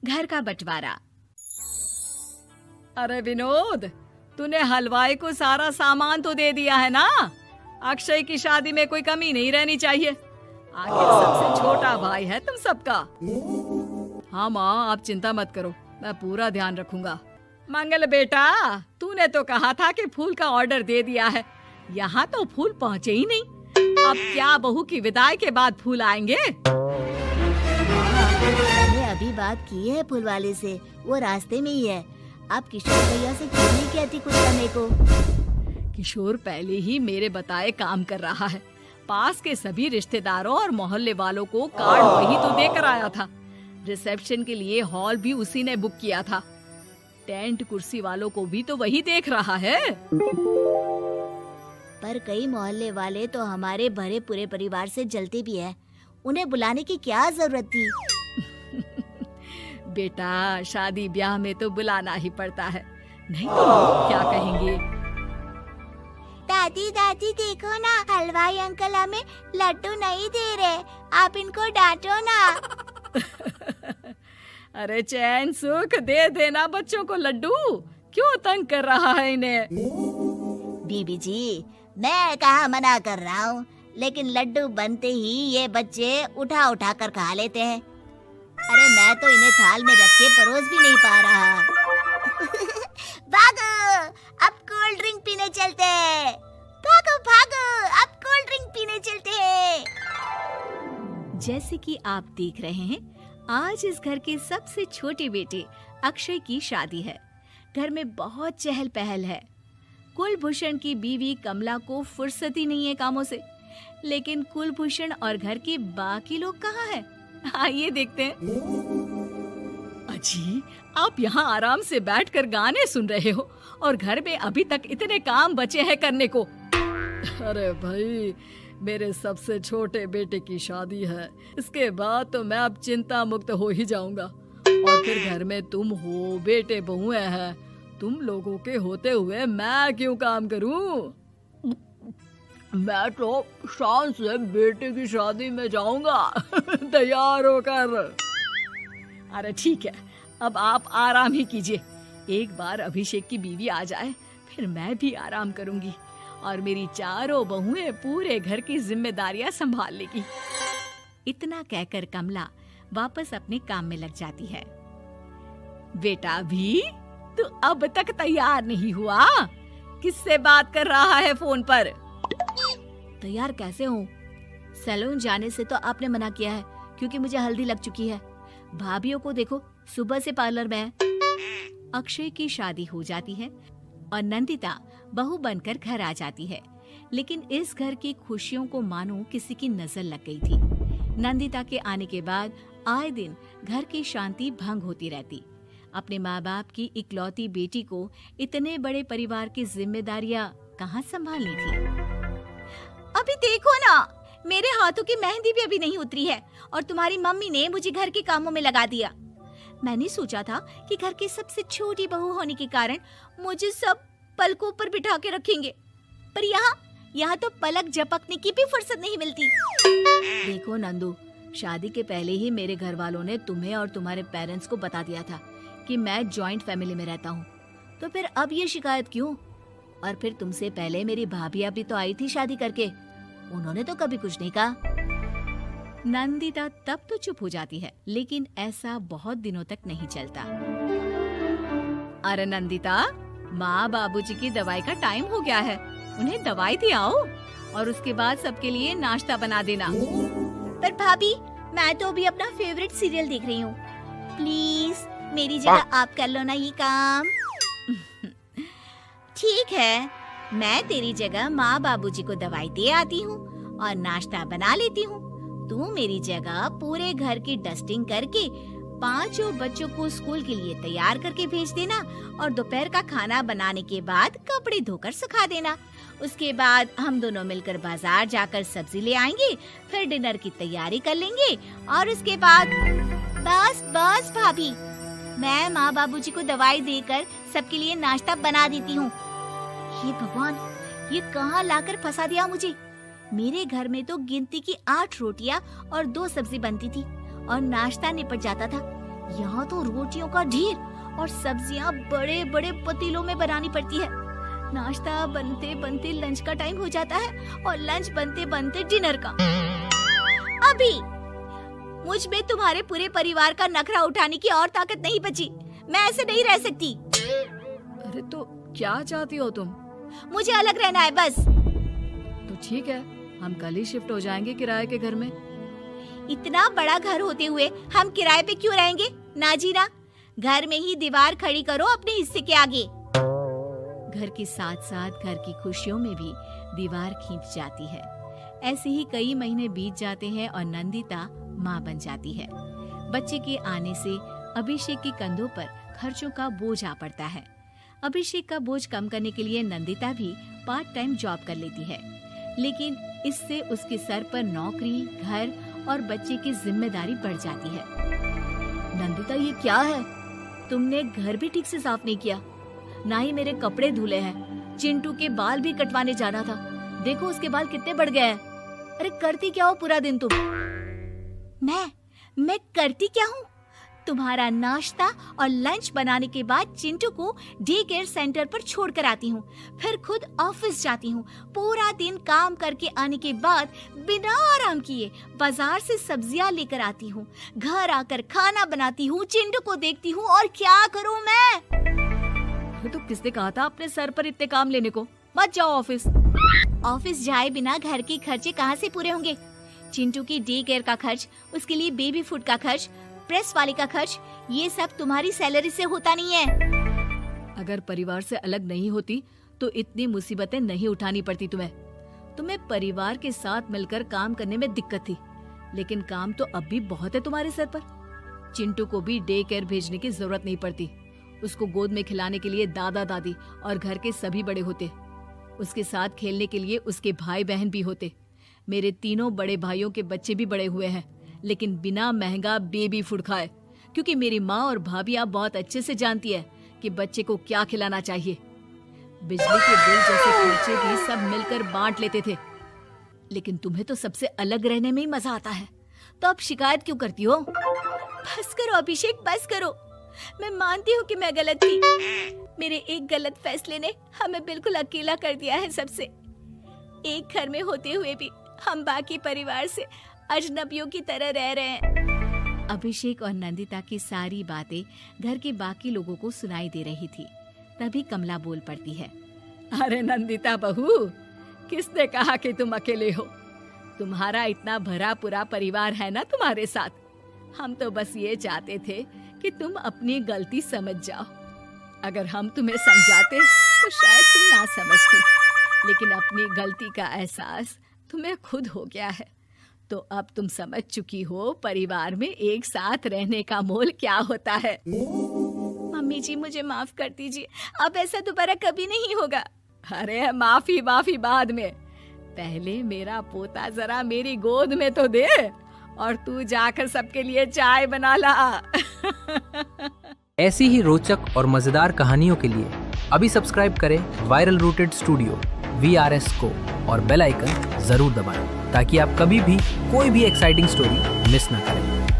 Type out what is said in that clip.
घर का बंटवारा। अरे विनोद, तूने हलवाई को सारा सामान तो दे दिया है ना? अक्षय की शादी में कोई कमी नहीं रहनी चाहिए। आखिर सबसे छोटा भाई है तुम सबका। हाँ माँ, आप चिंता मत करो, मैं पूरा ध्यान रखूंगा। मंगल बेटा, तूने तो कहा था कि फूल का ऑर्डर दे दिया है, यहाँ तो फूल पहुँचे ही नहीं। अब क्या बहू की विदाई के बाद फूल आएंगे? मैंने अभी बात की है फूल वाले से, वो रास्ते में ही है। आप किशोर भैया से क्यों नहीं कहती कुछ करने को? किशोर पहले ही मेरे बताए काम कर रहा है। पास के सभी रिश्तेदारों और मोहल्ले वालों को कार्ड वही तो देकर आया था। रिसेप्शन के लिए हॉल भी उसी ने बुक किया था। टेंट कुर्सी वालों को भी तो वही देख रहा है। पर कई मोहल्ले वाले तो हमारे भरे पूरे परिवार से जलते भी हैं। उन्हें बुलाने की क्या जरूरत थी? बेटा, शादी ब्याह में तो बुलाना ही पड़ता है, नहीं तो लोग क्या कहेंगे? दादी दादी देखो ना, हलवाई अंकल हमें लड्डू नहीं दे रहे, आप इनको डांटो ना। अरे चैन सुख दे देना बच्चों को लड्डू, क्यों तंग कर रहा है इन्हें? बीबी जी, मैं कहाँ मना कर रहा हूँ, लेकिन लड्डू बनते ही ये बच्चे उठा उठा कर खा लेते हैं। अरे मैं तो इन्हें थाल में रख के परोस भी नहीं पा रहा। भागो, अब कोल्ड ड्रिंक पीने चलते हैं। भागो भागो, अब कोल्ड ड्रिंक पीने चलते हैं। जैसे कि आप देख रहे हैं, आज इस घर के सबसे छोटे बेटे अक्षय की शादी है। घर में बहुत चहल पहल है। कुलभूषण की बीवी कमला को फुर्सत ही नहीं है कामों से, लेकिन कुलभूषण और घर के बाकी लोग कहाँ हैं? आइए देखते हैं। अजी, आप यहाँ आराम से बैठकर गाने सुन रहे हो और घर में अभी तक इतने काम बचे हैं करने को। अरे भाई, मेरे सबसे छोटे बेटे की शादी है, इसके बाद तो मैं अब चिंता मुक्त हो ही जाऊंगा। और फिर घर में तुम हो, बेटे बहुएं हैं, तुम लोगों के होते हुए मैं क्यों काम करूं? मैं तो शान से बेटे की शादी में जाऊंगा तैयार होकर। अरे ठीक है, अब आप आराम ही कीजिए। एक बार अभिषेक की बीवी आ जाए, फिर मैं भी आराम करूंगी और मेरी चारों बहुएं पूरे घर की जिम्मेदारियां संभाल लेगी। इतना कहकर कमला वापस अपने काम में लग जाती है। बेटा भी, तू अब तक तैयार नहीं हुआ? किससे बात कर रहा है फोन पर? तैयार कैसे हूँ? सैलून जाने से तो आपने मना किया है, क्योंकि मुझे हल्दी लग चुकी है। भाभीयों को देखो, सुबह से पार्लर में है। अक्षय की शादी हो जाती है और नंदिता बहू बनकर घर आ जाती है, लेकिन इस घर की खुशियों को मानो किसी की नजर लग गई थी। नंदिता के आने के बाद आए दिन घर की शांति भंग होती रहती। अपने माँ बाप की इकलौती बेटी को इतने बड़े परिवार की जिम्मेदारियां कहाँ संभालनी थी? अभी देखो ना, मेरे हाथों की मेहंदी भी अभी नहीं उतरी है और तुम्हारी मम्मी ने मुझे घर के कामों में लगा दिया। मैंने सोचा था कि घर की सबसे छोटी बहू होने के कारण मुझे सब पलकों पर बिठा के रखेंगे, पर यहाँ तो पलक झपकने की भी फुर्सत नहीं मिलती। देखो नंदू, शादी के पहले ही मेरे घर वालों ने तुम्हें और तुम्हारे पेरेंट्स को बता दिया था कि मैं जॉइंट फैमिली में रहता हूँ, तो फिर अब ये शिकायत क्यों? और फिर तुमसे पहले मेरी भाभी भी तो आई थी शादी करके, उन्होंने तो कभी कुछ नहीं कहा। नंदिता तब तो चुप हो जाती है, लेकिन ऐसा बहुत दिनों तक नहीं चलता। अरे नंदिता, माँ बाबूजी की दवाई का टाइम हो गया है, उन्हें दवाई दे आओ और उसके बाद सबके लिए नाश्ता बना देना। पर भाभी, मैं तो अभी अपना फेवरेट सीरियल देख रही हूँ, प्लीज मेरी जगह आप कर लो ना ये काम। ठीक है, मैं तेरी जगह माँ बाबूजी को दवाई दे आती हूँ और नाश्ता बना लेती हूँ। तू मेरी जगह पूरे घर की डस्टिंग करके 5 बच्चों को स्कूल के लिए तैयार करके भेज देना और दोपहर का खाना बनाने के बाद कपड़े धोकर सुखा देना। उसके बाद हम दोनों मिलकर बाजार जाकर सब्जी ले आएंगे, फिर डिनर की तैयारी कर लेंगे और उसके बाद बस भाभी, मैं माँ बाबूजी को दवाई देकर सबके लिए नाश्ता बना देती हूँ। ये भगवान, ये कहाँ लाकर फंसा दिया मुझे। मेरे घर में तो गिनती की 8 रोटियाँ और 2 सब्जी बनती थी और नाश्ता निपट जाता था, यहाँ तो रोटियों का ढेर और सब्जियाँ बड़े बड़े पतीलों में बनानी पड़ती है। नाश्ता बनते बनते लंच का टाइम हो जाता है और लंच बनते बनते डिनर का। अभी मुझ में तुम्हारे पूरे परिवार का नखरा उठाने की और ताकत नहीं बची। मैं ऐसे नहीं रह सकती। अरे तो क्या चाहती हो तुम? मुझे अलग रहना है बस। तो ठीक है, हम कल ही शिफ्ट हो जाएंगे किराए के घर में। इतना बड़ा घर होते हुए हम किराए पे क्यों रहेंगे? ना जी ना, घर में ही दीवार खड़ी करो अपने हिस्से के आगे। घर के साथ साथ घर की खुशियों में भी दीवार खींच जाती है। ऐसे ही कई महीने बीत जाते हैं और नंदिता माँ बन जाती है। बच्चे के आने से अभिषेक के कंधों पर खर्चों का बोझ आ पड़ता है। अभिषेक का बोझ कम करने के लिए नंदिता भी पार्ट टाइम जॉब कर लेती है, लेकिन इससे उसके सर पर नौकरी, घर और बच्चे की जिम्मेदारी बढ़ जाती है। नंदिता, ये क्या है? तुमने घर भी ठीक से साफ नहीं किया, ना ही मेरे कपड़े धुले हैं। चिंटू के बाल भी कटवाने जाना था, देखो उसके बाल कितने बढ़ गए हैं। अरे करती क्या हो पूरा दिन तुम? मैं करती क्या हूँ? तुम्हारा नाश्ता और लंच बनाने के बाद चिंटू को डे केयर सेंटर पर छोड़ कर आती हूँ, फिर खुद ऑफिस जाती हूँ। पूरा दिन काम करके आने के बाद बिना आराम किए बाजार से सब्जियाँ लेकर आती हूँ, घर आकर खाना बनाती हूँ, चिंटू को देखती हूँ और क्या करूँ मैं? तो किसने कहा था अपने सर पर इतने काम लेने को? मत जाओ ऑफिस। ऑफिस जाए बिना घर के खर्चे कहाँ से पूरे होंगे? चिंटू की डे केयर का खर्च, उसके लिए बेबी फूड का खर्च, प्रेस वाले का खर्च, ये सब तुम्हारी सैलरी से होता नहीं है। अगर परिवार से अलग नहीं होती तो इतनी मुसीबतें नहीं उठानी पड़ती तुम्हें परिवार के साथ मिलकर काम करने में दिक्कत थी, लेकिन काम तो अब भी बहुत है तुम्हारे सर पर। चिंटू को भी डे केयर भेजने की जरूरत नहीं पड़ती। उसको गोद में खिलाने के लिए दादा दादी और घर के सभी बड़े होते। उसके साथ खेलने के लिए उसके भाई बहन भी होते। मेरे तीनों बड़े भाइयों के बच्चे भी बड़े हुए हैं, लेकिन बिना महंगा बेबी फूड खाए, क्योंकि मेरी माँ और भाभियाँ बहुत अच्छे से जानती है कि बच्चे को क्या खिलाना चाहिए। बिजली के बिल जैसे खर्चे भी सब मिलकर बांट लेते थे, लेकिन तुम्हें तो सबसे अलग रहने में ही मजा आता है, तो अब शिकायत क्यों करती हो? बस करो अभिषेक, बस करो। मैं मानती हूँ कि मैं गलत थी। मेरे एक गलत फैसले ने हमें बिल्कुल अकेला कर दिया है सबसे। एक घर में होते हुए भी हम बाकी परिवार से अजनबियों की तरह रह रहे हैं। अभिषेक और नंदिता की सारी बातें घर के बाकी लोगों को सुनाई दे रही थी। तभी कमला बोल पड़ती है। अरे नंदिता बहू, किसने कहा कि तुम अकेले हो? तुम्हारा इतना भरा पूरा परिवार है ना तुम्हारे साथ। हम तो बस ये चाहते थे कि तुम अपनी गलती समझ जाओ। अगर हम तुम्हें समझाते तो शायद तुम ना समझती, लेकिन अपनी गलती का एहसास तुम्हें खुद हो गया है, तो अब तुम समझ चुकी हो परिवार में एक साथ रहने का मोल क्या होता है। मम्मी जी, मुझे माफ कर दीजिए, अब ऐसा दोबारा कभी नहीं होगा। अरे माफी बाद में, पहले मेरा पोता जरा मेरी गोद में तो दे, और तू जाकर सबके लिए चाय बना ला। ऐसी ही रोचक और मजेदार कहानियों के लिए अभी सब्सक्राइब करें वायरल रूटेड स्टूडियो VRS को और बेल आइकन जरूर दबाएं, ताकि आप कभी भी कोई भी एक्साइटिंग स्टोरी मिस ना करें।